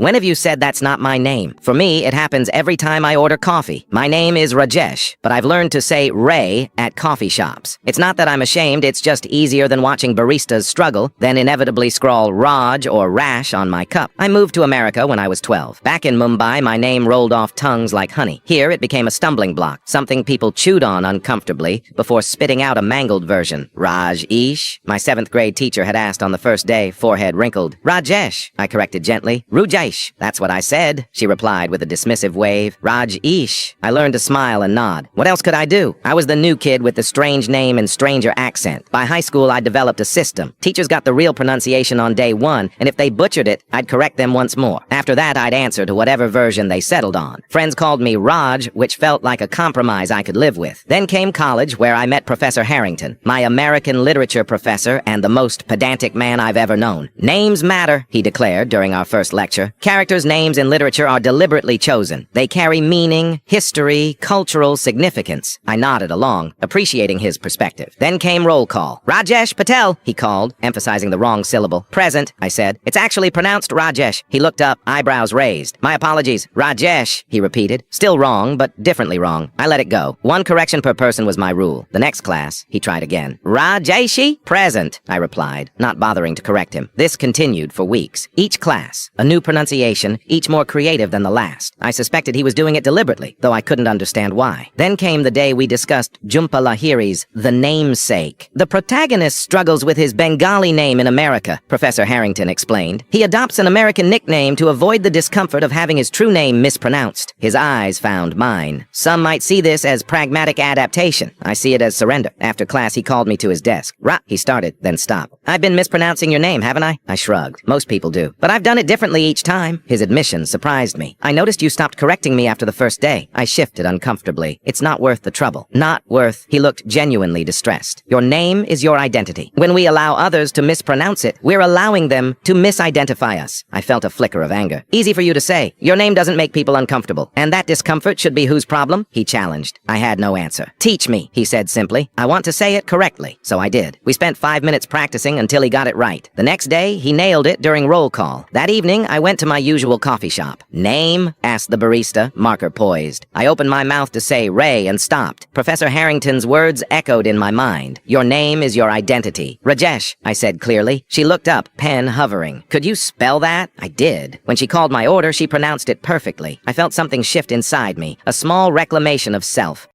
When have you said that's not my name? For me, it happens every time I order coffee. My name is Rajesh, but I've learned to say Ray at coffee shops. It's not that I'm ashamed, it's just easier than watching baristas struggle, then inevitably scrawl Raj or Rash on my cup. I moved to America when I was 12. Back in Mumbai, my name rolled off tongues like honey. Here, it became a stumbling block, something people chewed on uncomfortably before spitting out a mangled version. Raj-ish? My 7th grade teacher had asked on the first day, forehead wrinkled. Rajesh, I corrected gently. Rujesh, that's what I said, she replied with a dismissive wave. Raj-ish. I learned to smile and nod. What else could I do? I was the new kid with the strange name and stranger accent. By high school, I developed a system. Teachers got the real pronunciation on day 1, and if they butchered it, I'd correct them once more. After that, I'd answer to whatever version they settled on. Friends called me Raj, which felt like a compromise I could live with. Then came college, where I met Professor Harrington, my American literature professor and the most pedantic man I've ever known. Names matter, he declared during our first lecture. Characters' names in literature are deliberately chosen. They carry meaning, history, cultural significance. I nodded along, appreciating his perspective. Then came roll call. Rajesh Patel, he called, emphasizing the wrong syllable. Present, I said. It's actually pronounced Rajesh. He looked up, eyebrows raised. My apologies. Rajesh, he repeated. Still wrong, but differently wrong. I let it go. 1 correction per person was my rule. The next class, he tried again. Rajeshi? Present, I replied, not bothering to correct him. This continued for weeks. Each class, a new pronunciation, each more creative than the last. I suspected he was doing it deliberately, though I couldn't understand why. Then came the day we discussed Jhumpa Lahiri's The Namesake. The protagonist struggles with his Bengali name in America, Professor Harrington explained. He adopts an American nickname to avoid the discomfort of having his true name mispronounced. His eyes found mine. Some might see this as pragmatic adaptation. I see it as surrender. After class, he called me to his desk. He started, then stopped. I've been mispronouncing your name, haven't I? I shrugged. Most people do. But I've done it differently each time. His admission surprised me. I noticed you stopped correcting me after the first day. I shifted uncomfortably. It's not worth the trouble. Not worth. He looked genuinely distressed. Your name is your identity. When we allow others to mispronounce it, we're allowing them to misidentify us. I felt a flicker of anger. Easy for you to say. Your name doesn't make people uncomfortable. And that discomfort should be whose problem? He challenged. I had no answer. Teach me, he said simply. I want to say it correctly. So I did. We spent 5 minutes practicing until he got it right. The next day, he nailed it during roll call. That evening, I went to my usual coffee shop. Name? Asked the barista, marker poised. I opened my mouth to say Ray and stopped. Professor Harrington's words echoed in my mind. Your name is your identity. Rajesh, I said clearly. She looked up, pen hovering. Could you spell that? I did. When she called my order, she pronounced it perfectly. I felt something shift inside me, a small reclamation of self.